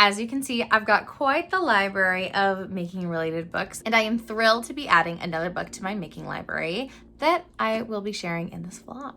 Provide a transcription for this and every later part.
as you can see, I've got quite the library of making related books, and I am thrilled to be adding another book to my making library that I will be sharing in this vlog.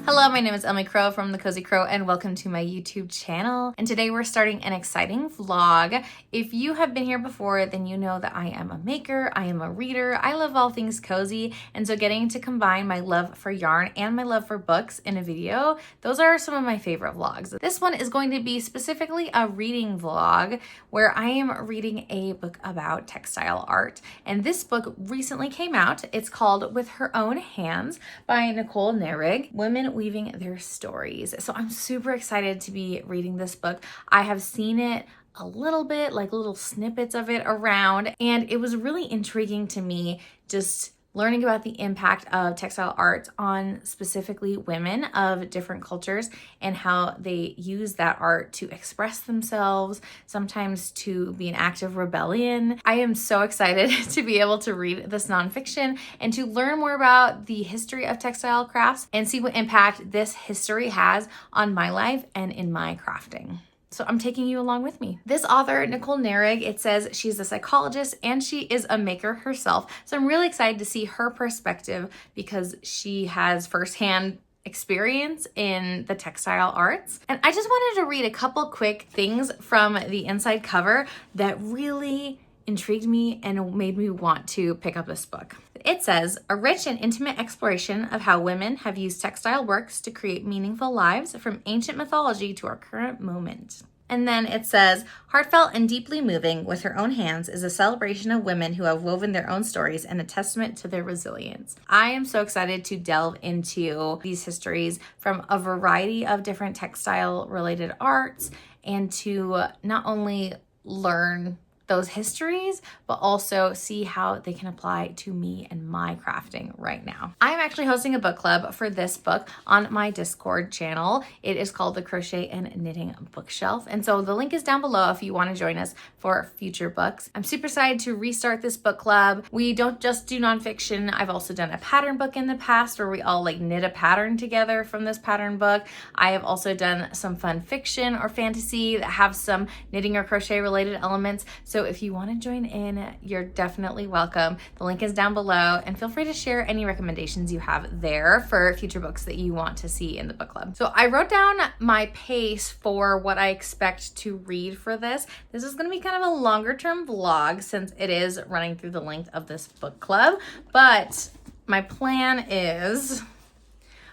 Hello, my name is Emily Crow from The Cozy Crow, and welcome to my YouTube channel. And today we're starting an exciting vlog. If you have been here before, then you know that I am a maker, I am a reader, I love all things cozy, and so getting to combine my love for yarn and my love for books in a video, those are some of my favorite vlogs. This one is going to be specifically a reading vlog where I am reading a book about textile art, and this book recently came out. It's called With Her Own Hands by Nicole Nerig, Women Weaving Their Stories. So I'm super excited to be reading this book. I have seen it a little bit, like little snippets of it around, and it was really intriguing to me just learning about the impact of textile art on specifically women of different cultures and how they use that art to express themselves, sometimes to be an act of rebellion. I am so excited to be able to read this nonfiction and to learn more about the history of textile crafts and see what impact this history has on my life and in my crafting. So I'm taking you along with me. This author, Nicole Nerig, it says she's a psychologist and she is a maker herself. So I'm really excited to see her perspective because she has firsthand experience in the textile arts. And I just wanted to read a couple quick things from the inside cover that really intrigued me and made me want to pick up this book. It says, a rich and intimate exploration of how women have used textile works to create meaningful lives from ancient mythology to our current moment. And then it says, heartfelt and deeply moving, With Her Own Hands is a celebration of women who have woven their own stories and a testament to their resilience. I am so excited to delve into these histories from a variety of different textile related arts and to not only learn those histories, but also see how they can apply to me and my crafting right now. I'm actually hosting a book club for this book on my Discord channel. It is called the Crochet and Knitting Bookshelf. And so the link is down below if you want to join us for future books. I'm super excited to restart this book club. We don't just do nonfiction. I've also done a pattern book in the past where we all like knit a pattern together from this pattern book. I have also done some fun fiction or fantasy that have some knitting or crochet related elements. So if you want to join in, you're definitely welcome. The link is down below, and feel free to share any recommendations you have there for future books that you want to see in the book club. So I wrote down my pace for what I expect to read for this. This is going to be kind of a longer term vlog since it is running through the length of this book club, but my plan is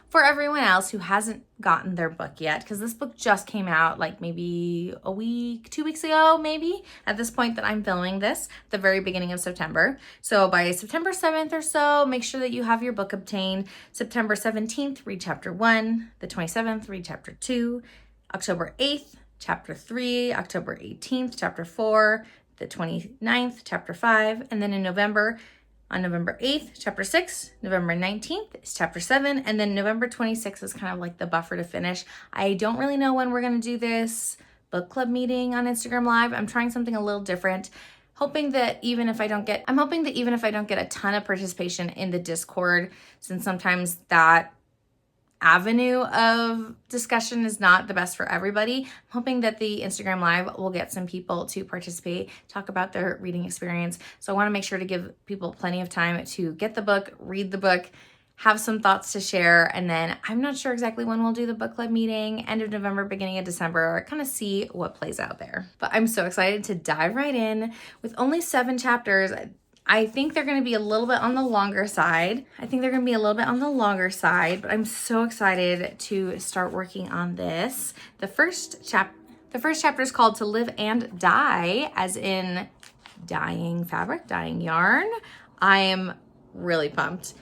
for everyone else who hasn't gotten their book yet, because this book just came out like maybe a week, 2 weeks ago, maybe, at this point that I'm filming this, the very beginning of September. So by September 7th or so, make sure that you have your book obtained. September 17th, read chapter 1. The 27th, read chapter 2. October 8th, chapter 3. October 18th, chapter 4. The 29th, chapter 5. And then in November, on November 8th, chapter 6, November 19th is chapter 7, and then November 26th is kind of like the buffer to finish. I don't really know when we're going to do this book club meeting on Instagram Live. I'm trying something a little different, hoping that even if I don't get a ton of participation in the Discord, since sometimes that avenue of discussion is not the best for everybody. I'm hoping that the Instagram Live will get some people to participate, talk about their reading experience. So I want to make sure to give people plenty of time to get the book, read the book, have some thoughts to share, and then I'm not sure exactly when we'll do the book club meeting, end of November, beginning of December, kind of see what plays out there. But I'm so excited to dive right in. With only 7 chapters, I think they're going to be a little bit on the longer side. But I'm so excited to start working on this. The first chapter is called To Live and Die, as in dyeing fabric, dyeing yarn. I am really pumped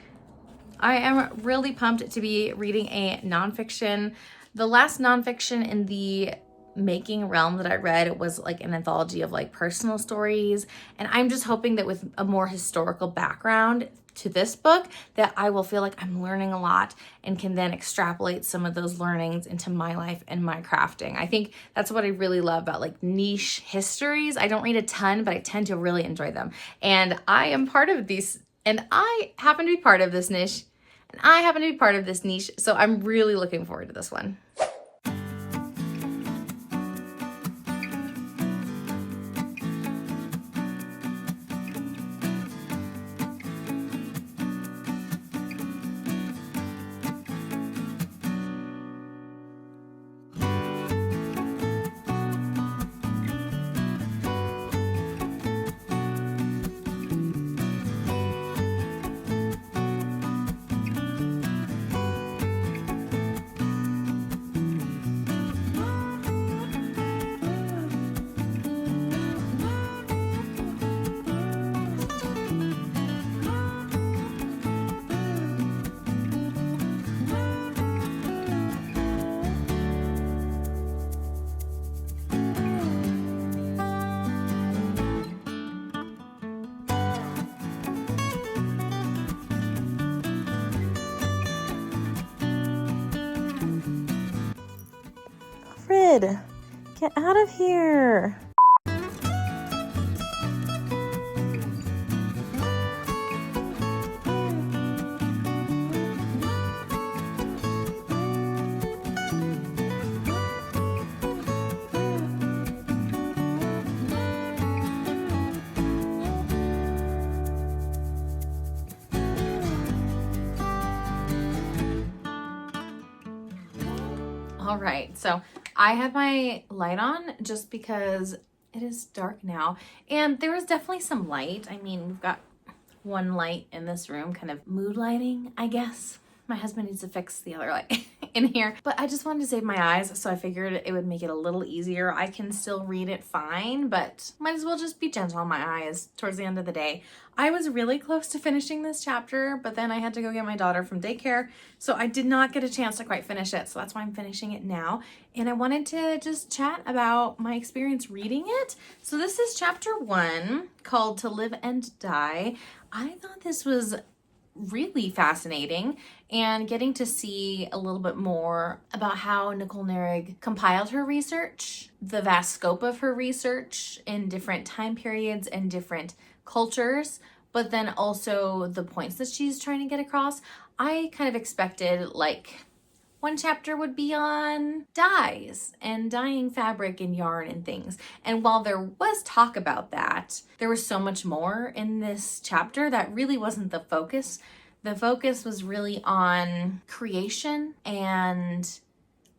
to be reading a nonfiction. The last nonfiction in the making realm that I read was like an anthology of like personal stories, and I'm just hoping that with a more historical background to this book that I will feel like I'm learning a lot and can then extrapolate some of those learnings into my life and my crafting. I think that's what I really love about like niche histories. I don't read a ton, but I tend to really enjoy them, and I am part of these, and I happen to be part of this niche I happen to be part of this niche, so I'm really looking forward to this one. Fred, get out of here. All right, so I had my light on just because it is dark now, and there was definitely some light. I mean, we've got one light in this room, kind of mood lighting, I guess. My husband needs to fix the other light in here, but I just wanted to save my eyes, so I figured it would make it a little easier. I can still read it fine, but might as well just be gentle on my eyes towards the end of the day. I was really close to finishing this chapter, but then I had to go get my daughter from daycare, so I did not get a chance to quite finish it, so that's why I'm finishing it now. And I wanted to just chat about my experience reading it. So this is chapter 1, called To Live and Die. I thought this was really fascinating, and getting to see a little bit more about how Nicole Narig compiled her research, the vast scope of her research in different time periods and different cultures, but then also the points that she's trying to get across. I kind of expected like one chapter would be on dyes and dyeing fabric and yarn and things. And while there was talk about that, there was so much more in this chapter that really wasn't the focus. The focus was really on creation and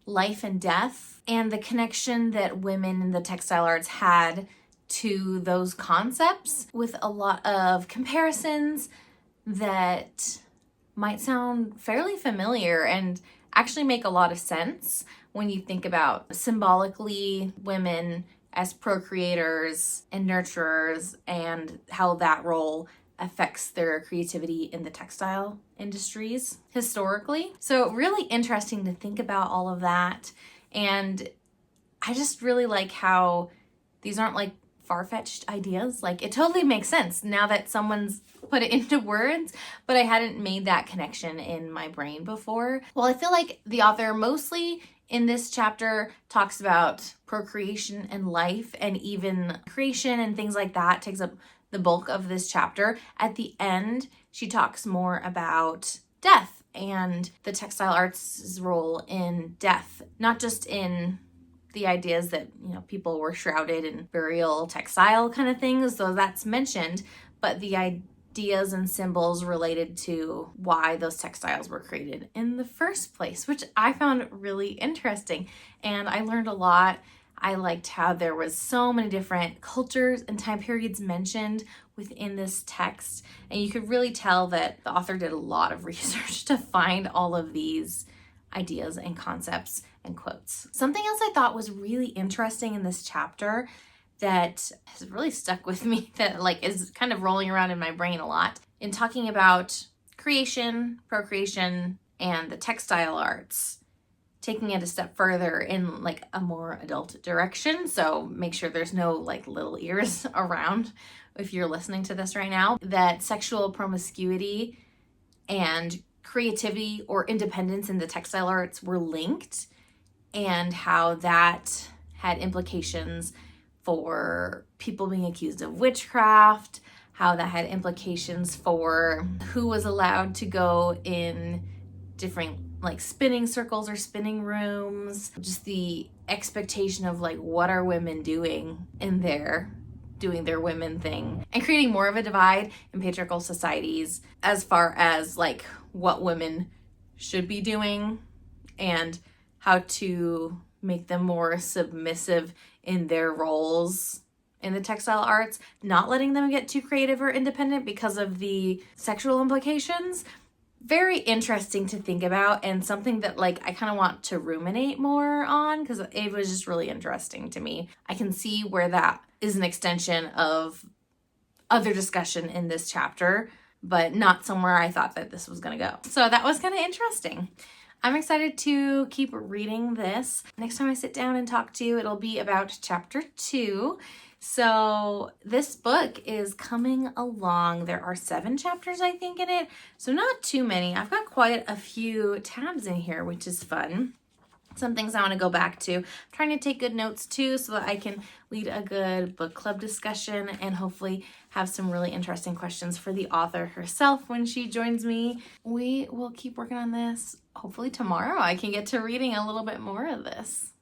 life and death, and the connection that women in the textile arts had to those concepts, with a lot of comparisons that might sound fairly familiar and actually make a lot of sense when you think about symbolically women as procreators and nurturers and how that role affects their creativity in the textile industries historically. So really interesting to think about all of that. And I just really like how these aren't like far-fetched ideas. Like, it totally makes sense now that someone's put it into words, but I hadn't made that connection in my brain before. Well, I feel like the author mostly in this chapter talks about procreation and life, and even creation and things like that takes up the bulk of this chapter. At the end, she talks more about death and the textile arts' role in death, not just in the ideas that, you know, people were shrouded in burial textile kind of things, though that's mentioned, but the ideas and symbols related to why those textiles were created in the first place, which I found really interesting. And I learned a lot. I liked how there was so many different cultures and time periods mentioned within this text. And you could really tell that the author did a lot of research to find all of these ideas and concepts and quotes. Something else I thought was really interesting in this chapter that has really stuck with me, that like is kind of rolling around in my brain a lot, in talking about creation, procreation, and the textile arts, taking it a step further in like a more adult direction. So make sure there's no like little ears around if you're listening to this right now, that sexual promiscuity and creativity or independence in the textile arts were linked, and how that had implications for people being accused of witchcraft, how that had implications for who was allowed to go in different like spinning circles or spinning rooms, just the expectation of like what are women doing in there, doing their women thing, and creating more of a divide in patriarchal societies as far as like what women should be doing and how to make them more submissive in their roles in the textile arts, not letting them get too creative or independent because of the sexual implications. Very interesting to think about, and something that like I kind of want to ruminate more on because it was just really interesting to me. I can see where that is an extension of other discussion in this chapter, but not somewhere I thought that this was going to go. So that was kind of interesting. I'm excited to keep reading this. Next time I sit down and talk to you, it'll be about chapter 2. So this book is coming along. There are 7 chapters, I think, in it. So not too many. I've got quite a few tabs in here, which is fun. Some things I want to go back to. I'm trying to take good notes too so that I can lead a good book club discussion and hopefully have some really interesting questions for the author herself when she joins me. We will keep working on this. Hopefully tomorrow I can get to reading a little bit more of this.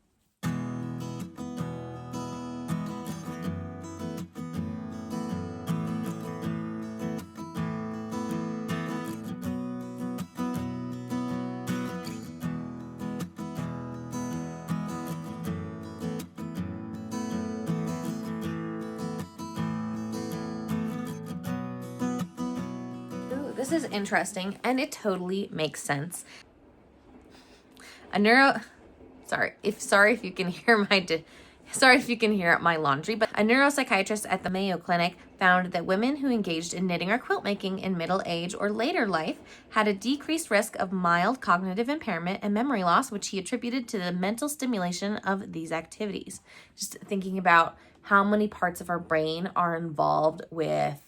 This is interesting, and it totally makes sense. Sorry if you can hear my laundry, but a neuropsychiatrist at the Mayo Clinic found that women who engaged in knitting or quilt making in middle age or later life had a decreased risk of mild cognitive impairment and memory loss, which he attributed to the mental stimulation of these activities. Just thinking about how many parts of our brain are involved with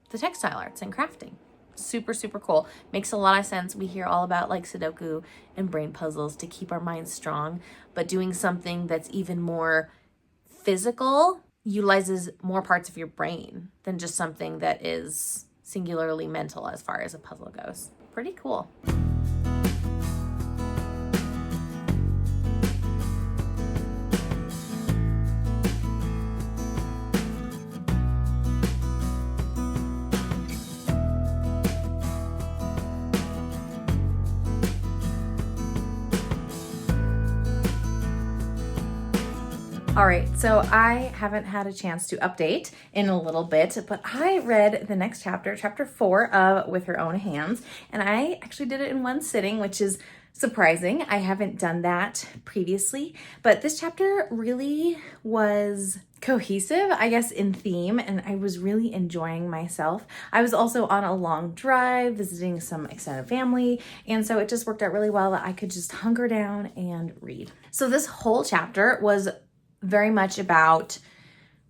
the textile arts and crafting. Super, super cool. Makes a lot of sense. We hear all about like Sudoku and brain puzzles to keep our minds strong, but doing something that's even more physical utilizes more parts of your brain than just something that is singularly mental as far as a puzzle goes. Pretty cool. All right, so I haven't had a chance to update in a little bit, but I read the next chapter, chapter 4 of With Her Own Hands, and I actually did it in one sitting, which is surprising. I haven't done that previously, but this chapter really was cohesive, I guess, in theme, and I was really enjoying myself. I was also on a long drive visiting some extended family, and so it just worked out really well that I could just hunker down and read. So this whole chapter was very much about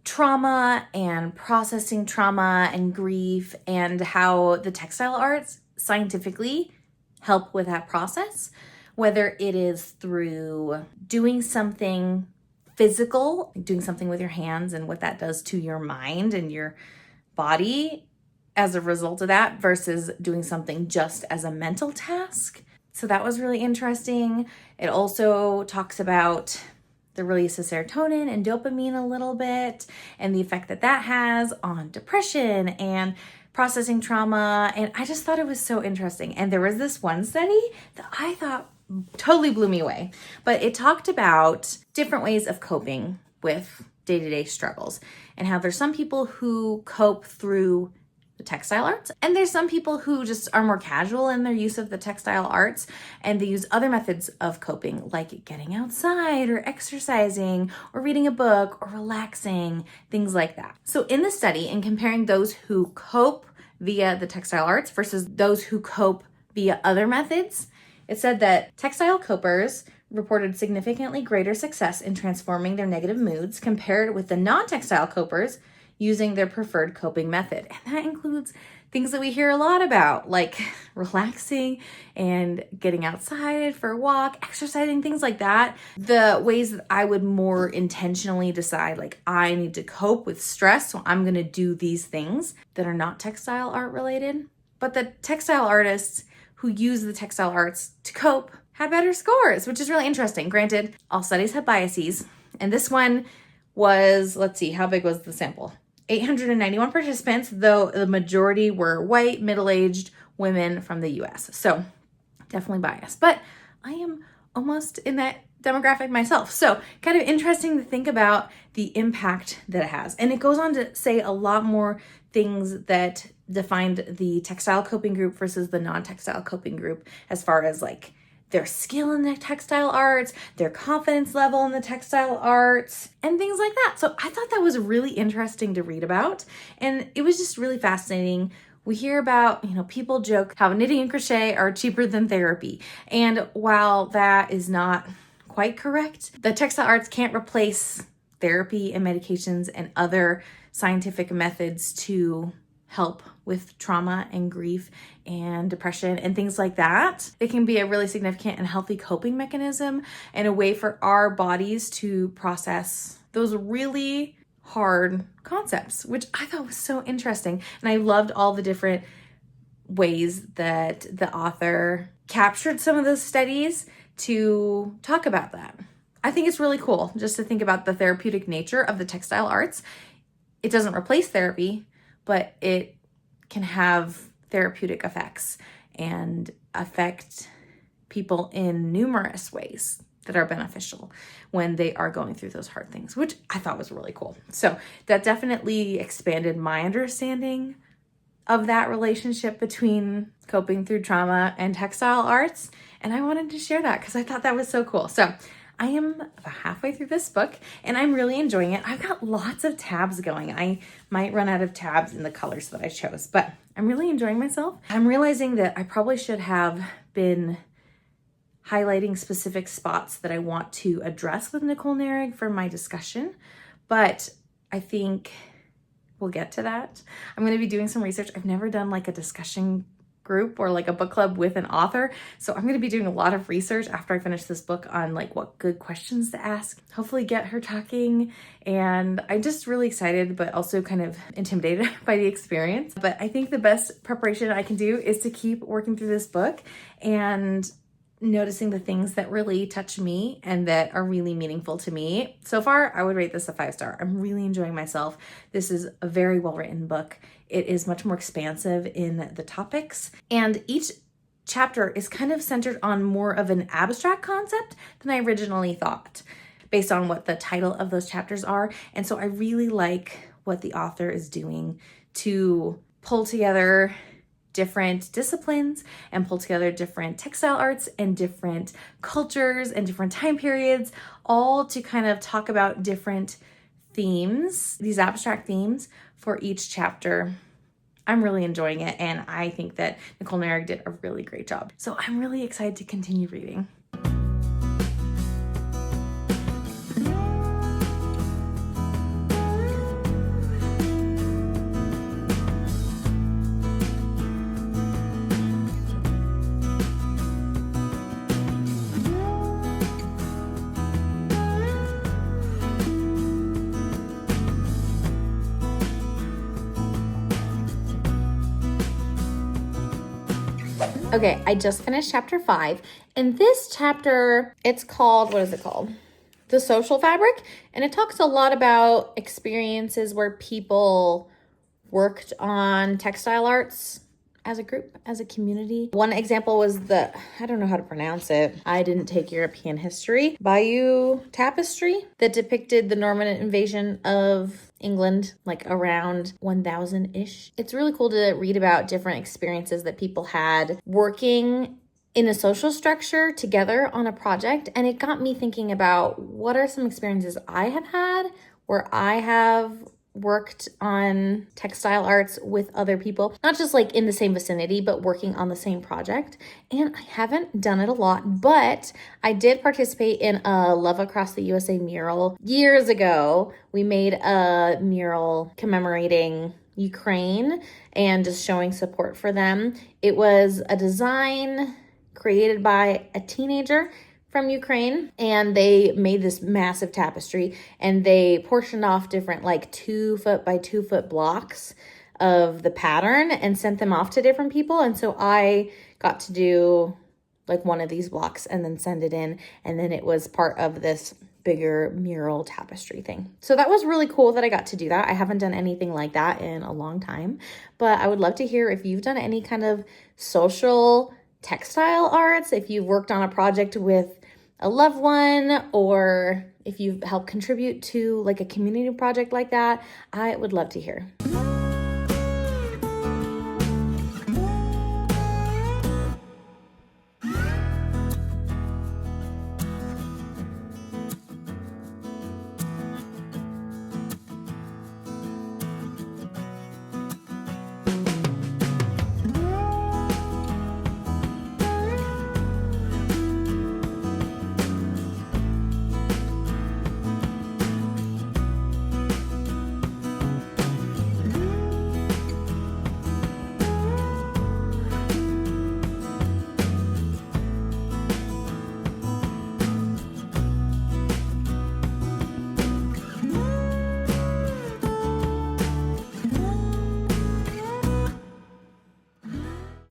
trauma and processing trauma and grief and how the textile arts scientifically help with that process, whether it is through doing something physical, doing something with your hands and what that does to your mind and your body as a result of that versus doing something just as a mental task. So that was really interesting. It also talks about the release of serotonin and dopamine a little bit and the effect that that has on depression and processing trauma. And I just thought it was so interesting. And there was this one study that I thought totally blew me away, but it talked about different ways of coping with day-to-day struggles and how there's some people who cope through the textile arts, and there's some people who just are more casual in their use of the textile arts and they use other methods of coping like getting outside or exercising or reading a book or relaxing, things like that. So in the study, in comparing those who cope via the textile arts versus those who cope via other methods, it said that textile copers reported significantly greater success in transforming their negative moods compared with the non-textile copers using their preferred coping method. And that includes things that we hear a lot about, like relaxing and getting outside for a walk, exercising, things like that. The ways that I would more intentionally decide, like, I need to cope with stress, so I'm going to do these things that are not textile art related. But the textile artists who use the textile arts to cope had better scores, which is really interesting. Granted, all studies have biases, and this one was, let's see, how big was the sample? 891 participants, though the majority were white, middle-aged women from the US. So definitely biased, but I am almost in that demographic myself. So kind of interesting to think about the impact that it has. And it goes on to say a lot more things that defined the textile coping group versus the non-textile coping group, as far as like their skill in the textile arts, their confidence level in the textile arts, and things like that. So I thought that was really interesting to read about. And it was just really fascinating. We hear about, people joke how knitting and crochet are cheaper than therapy. And while that is not quite correct, the textile arts can't replace therapy and medications and other scientific methods to help with trauma and grief and depression and things like that. It can be a really significant and healthy coping mechanism and a way for our bodies to process those really hard concepts, which I thought was so interesting. And I loved all the different ways that the author captured some of those studies to talk about that. I think it's really cool just to think about the therapeutic nature of the textile arts. It doesn't replace therapy, but it can have therapeutic effects and affect people in numerous ways that are beneficial when they are going through those hard things, which I thought was really cool. So that definitely expanded my understanding of that relationship between coping through trauma and textile arts. And I wanted to share that because I thought that was so cool. So I am about halfway through this book and I'm really enjoying it. I've got lots of tabs going. I might run out of tabs in the colors that I chose, but I'm really enjoying myself. I'm realizing that I probably should have been highlighting specific spots that I want to address with Nicole Narig for my discussion, but I think we'll get to that. I'm going to be doing some research. I've never done like a discussion group or like a book club with an author. So I'm going to be doing a lot of research after I finish this book on like what good questions to ask, hopefully get her talking. And I'm just really excited, but also kind of intimidated by the experience. But I think the best preparation I can do is to keep working through this book and noticing the things that really touch me and that are really meaningful to me. So far, I would rate this a 5-star. I'm really enjoying myself. This is a very well-written book. It is much more expansive in the topics, and each chapter is kind of centered on more of an abstract concept than I originally thought, based on what the title of those chapters are. And so I really like what the author is doing to pull together different disciplines and pull together different textile arts and different cultures and different time periods, all to kind of talk about different themes, these abstract themes for each chapter. I'm really enjoying it, and I think that Nicole Narig did a really great job. So I'm really excited to continue reading. Okay, I just finished chapter 5, and this chapter, it's called, what is it called? The Social Fabric, and it talks a lot about experiences where people worked on textile arts as a group, as a community. One example was I don't know how to pronounce it. I didn't take European history. Bayeux Tapestry that depicted the Norman invasion of England, like around 1000-ish. It's really cool to read about different experiences that people had working in a social structure together on a project. And it got me thinking about what are some experiences I have had where I have worked on textile arts with other people, not just like in the same vicinity, but working on the same project. And I haven't done it a lot, but I did participate in a Love Across the USA mural years ago. We made a mural commemorating Ukraine and just showing support for them. It was a design created by a teenager from Ukraine, and they made this massive tapestry, and they portioned off different like 2 foot by 2 foot blocks of the pattern and sent them off to different people. And so I got to do like one of these blocks and then send it in, and then it was part of this bigger mural tapestry thing. So that was really cool that I got to do that. I haven't done anything like that in a long time, but I would love to hear if you've done any kind of social textile arts, if you've worked on a project with a loved one, or if you've helped contribute to like a community project like that. I would love to hear.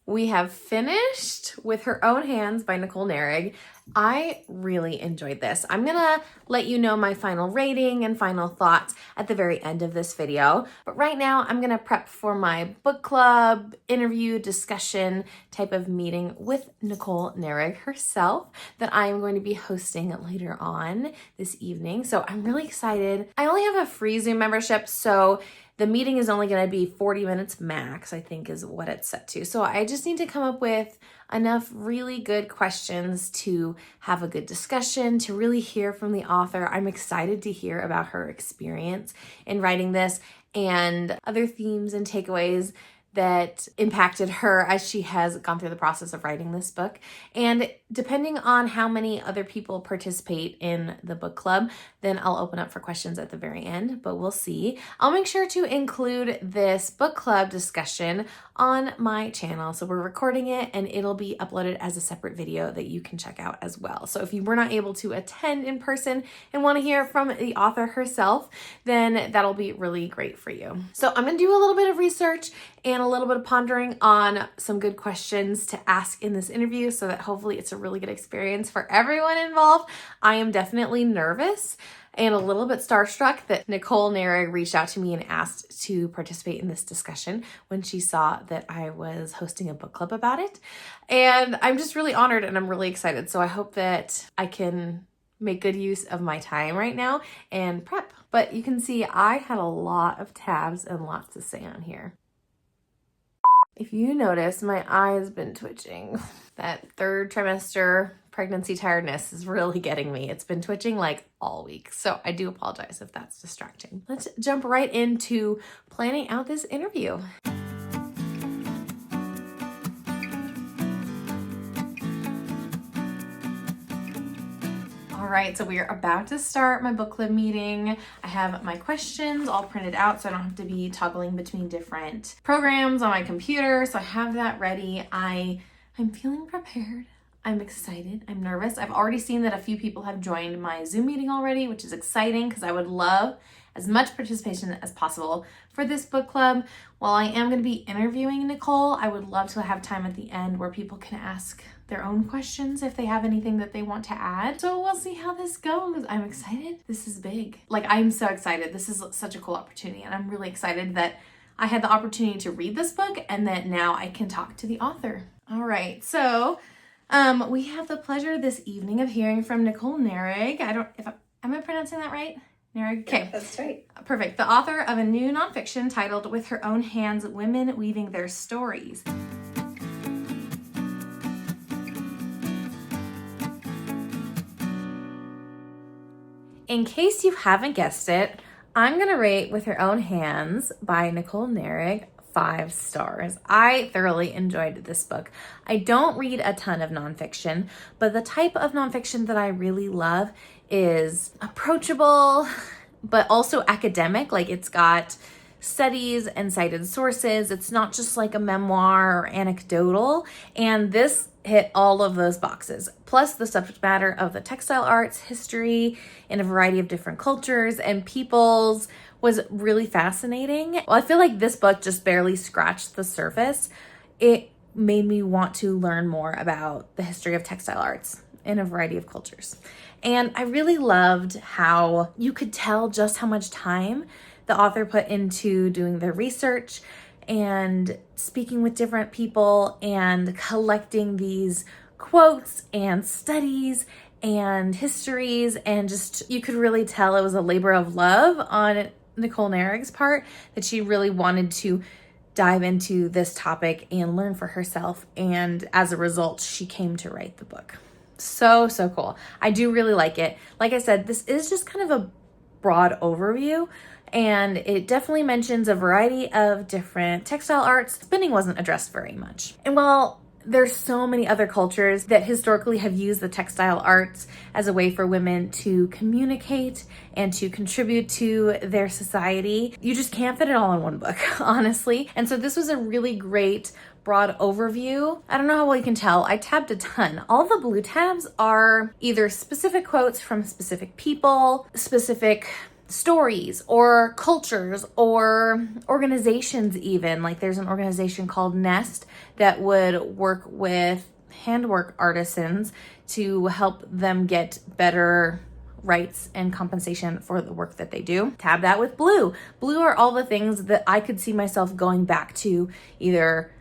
We have finished With Her Own Hands by Nicole Narig. I really enjoyed this. I'm gonna let you know my final rating and final thoughts at the very end of this video. But right now I'm gonna prep for my book club, interview, discussion type of meeting with Nicole Narig herself that I am going to be hosting later on this evening. So I'm really excited. I only have a free Zoom membership, so the meeting is only going to be 40 minutes max, I think is what it's set to. So I just need to come up with enough really good questions to have a good discussion, to really hear from the author. I'm excited to hear about her experience in writing this and other themes and takeaways that impacted her as she has gone through the process of writing this book. And depending on how many other people participate in the book club, then I'll open up for questions at the very end, but we'll see. I'll make sure to include this book club discussion on my channel. So we're recording it and it'll be uploaded as a separate video that you can check out as well. So if you were not able to attend in person and want to hear from the author herself, then that'll be really great for you. So I'm gonna do a little bit of research and a little bit of pondering on some good questions to ask in this interview so that hopefully it's a really good experience for everyone involved. I am definitely nervous and a little bit starstruck that Nicole Narig reached out to me and asked to participate in this discussion when she saw that I was hosting a book club about it. And I'm just really honored and I'm really excited. So I hope that I can make good use of my time right now and prep. But you can see I had a lot of tabs and lots to say on here. If you notice, my eye has been twitching. That 3rd trimester pregnancy tiredness is really getting me. It's been twitching like all week. So I do apologize if that's distracting. Let's jump right into planning out this interview. All right, so we are about to start my book club meeting. I have my questions all printed out so I don't have to be toggling between different programs on my computer. So I have that ready. I'm feeling prepared. I'm excited. I'm nervous. I've already seen that a few people have joined my Zoom meeting already, which is exciting because I would love as much participation as possible for this book club. While I am going to be interviewing Nicole, I would love to have time at the end where people can ask their own questions if they have anything that they want to add. So we'll see how this goes. I'm excited. This is big. Like, I'm so excited. This is such a cool opportunity, and I'm really excited that I had the opportunity to read this book and that now I can talk to the author. All right, so we have the pleasure this evening of hearing from Nicole Narig. Am I pronouncing that right? Narig? Okay. Yeah, that's right. Perfect. The author of a new nonfiction titled With Her Own Hands, Women Weaving Their Stories. In case you haven't guessed it, I'm going to rate With Her Own Hands by Nicole Narig 5 stars. I thoroughly enjoyed this book. I don't read a ton of nonfiction, but the type of nonfiction that I really love is approachable, but also academic. Like, it's got studies and cited sources. It's not just like a memoir or anecdotal. And this hit all of those boxes. Plus the subject matter of the textile arts, history in a variety of different cultures and peoples was really fascinating. Well, I feel like this book just barely scratched the surface. It made me want to learn more about the history of textile arts in a variety of cultures. And I really loved how you could tell just how much time the author put into doing the research and speaking with different people and collecting these quotes and studies and histories, and just you could really tell it was a labor of love on Nicole Nerig's part, that she really wanted to dive into this topic and learn for herself, and as a result she came to write the book. So cool. I do really like it. Like I said, this is just kind of a broad overview, and it definitely mentions a variety of different textile arts. Spinning wasn't addressed very much. And while there's so many other cultures that historically have used the textile arts as a way for women to communicate and to contribute to their society, you just can't fit it all in one book, honestly. And so this was a really great broad overview. I don't know how well you can tell, I tabbed a ton. All the blue tabs are either specific quotes from specific people, specific stories or cultures or organizations even. Like there's an organization called Nest that would work with handwork artisans to help them get better rights and compensation for the work that they do. Tab that with blue. Blue are all the things that I could see myself going back to, either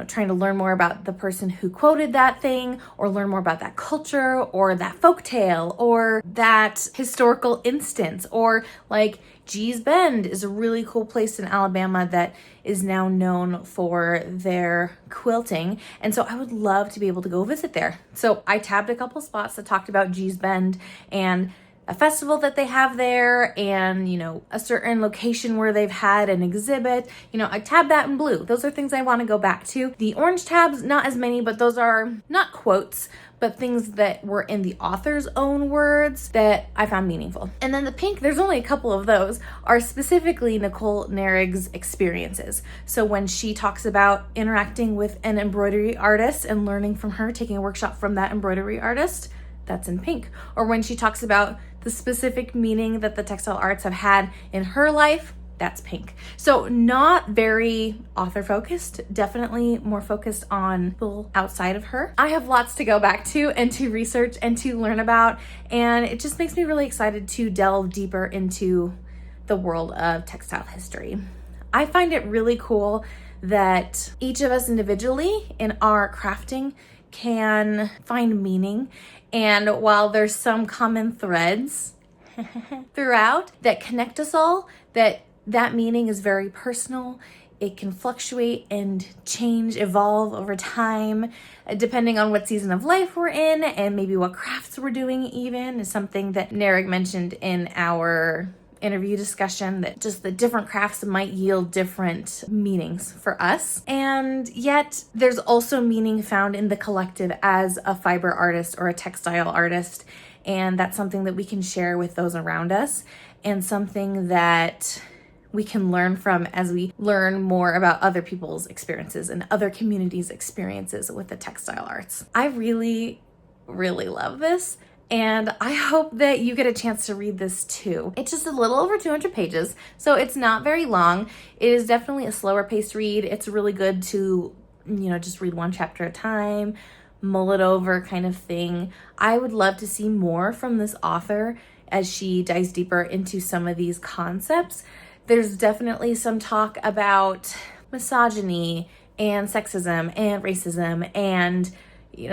trying to learn more about the person who quoted that thing, or learn more about that culture, or that folktale, or that historical instance, or like Gee's Bend is a really cool place in Alabama that is now known for their quilting. And so I would love to be able to go visit there. So I tabbed a couple spots that talked about Gee's Bend and a festival that they have there, and a certain location where they've had an exhibit. I tabbed that in blue. Those are things I want to go back to. The orange tabs, not as many, but those are not quotes, but things that were in the author's own words that I found meaningful. And then the pink, there's only a couple of those, are specifically Nicole Nerig's experiences. So when she talks about interacting with an embroidery artist and learning from her, taking a workshop from that embroidery artist, that's in pink. Or when she talks about the specific meaning that the textile arts have had in her life, that's pink. So not very author focused, definitely more focused on people outside of her. I have lots to go back to and to research and to learn about, and it just makes me really excited to delve deeper into the world of textile history. I find it really cool that each of us individually in our crafting can find meaning. And while there's some common threads throughout that connect us all, that meaning is very personal. It can fluctuate and change, evolve over time, depending on what season of life we're in and maybe what crafts we're doing even, is something that Nerig mentioned in our interview discussion, that just the different crafts might yield different meanings for us. And yet there's also meaning found in the collective as a fiber artist or a textile artist. And that's something that we can share with those around us, and something that we can learn from as we learn more about other people's experiences and other communities' experiences with the textile arts. I really, really love this. And I hope that you get a chance to read this too. It's just a little over 200 pages, so it's not very long. It is definitely a slower paced read. It's really good to, just read one chapter at a time, mull it over kind of thing. I would love to see more from this author as she dives deeper into some of these concepts. There's definitely some talk about misogyny and sexism and racism and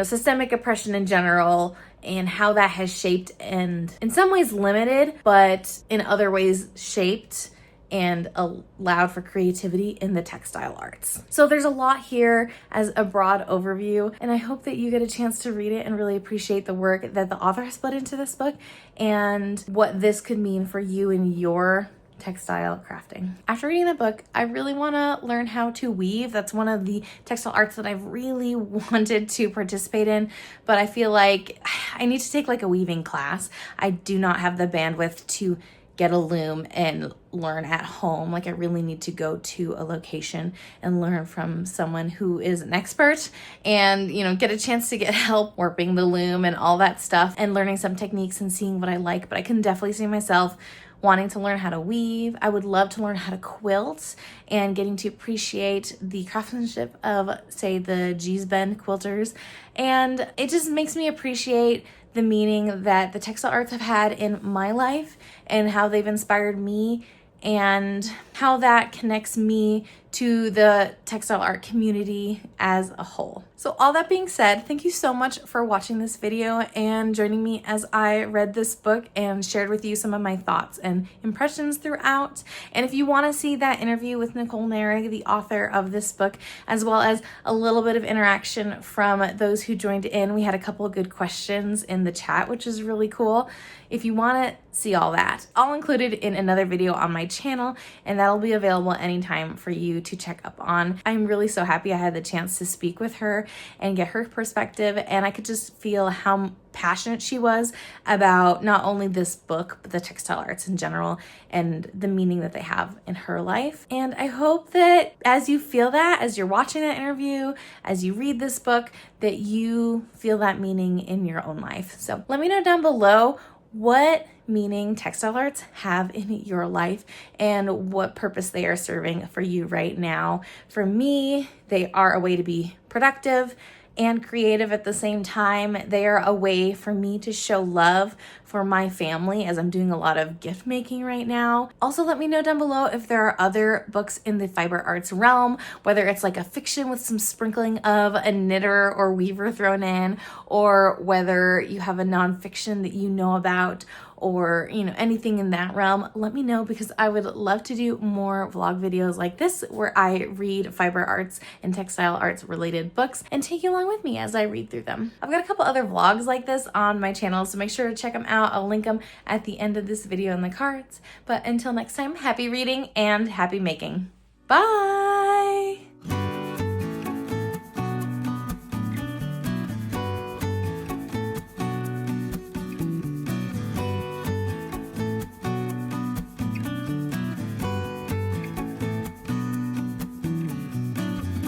systemic oppression in general, and how that has shaped and in some ways limited, but in other ways shaped and allowed for creativity in the textile arts. So there's a lot here as a broad overview, and I hope that you get a chance to read it and really appreciate the work that the author has put into this book and what this could mean for you in your textile crafting. After reading the book, I really want to learn how to weave. That's one of the textile arts that I've really wanted to participate in, but I feel like I need to take like a weaving class. I do not have the bandwidth to get a loom and learn at home. Like I really need to go to a location and learn from someone who is an expert and, you know, get a chance to get help warping the loom and all that stuff and learning some techniques and seeing what I like. But I can definitely see myself wanting to learn how to weave. I would love to learn how to quilt and getting to appreciate the craftsmanship of, say, the G's Bend quilters. And it just makes me appreciate the meaning that the textile arts have had in my life and how they've inspired me and how that connects me to the textile art community as a whole. So all that being said, thank you so much for watching this video and joining me as I read this book and shared with you some of my thoughts and impressions throughout. And if you want to see that interview with Nicole Narig, the author of this book, as well as a little bit of interaction from those who joined in, we had a couple of good questions in the chat, which is really cool. If you want to see all that, all included in another video on my channel, and that'll be available anytime for you to check up on. I'm really so happy I had the chance to speak with her and get her perspective, and I could just feel how passionate she was about not only this book, but the textile arts in general and the meaning that they have in her life. And I hope that as you feel that, as you're watching that interview, as you read this book, that you feel that meaning in your own life. So let me know down below what meaning textile arts have in your life and what purpose they are serving for you right now. For me, they are a way to be productive and creative at the same time. They are a way for me to show love for my family as I'm doing a lot of gift making right now. Also, let me know down below if there are other books in the fiber arts realm, whether it's like a fiction with some sprinkling of a knitter or weaver thrown in, or whether you have a nonfiction that you know about, or, you know, anything in that realm. Let me know, because I would love to do more vlog videos like this where I read fiber arts and textile arts related books and take you along with me as I read through them. I've got a couple other vlogs like this on my channel, so make sure to check them out. I'll link them at the end of this video in the cards. But until next time, happy reading and happy making. Bye!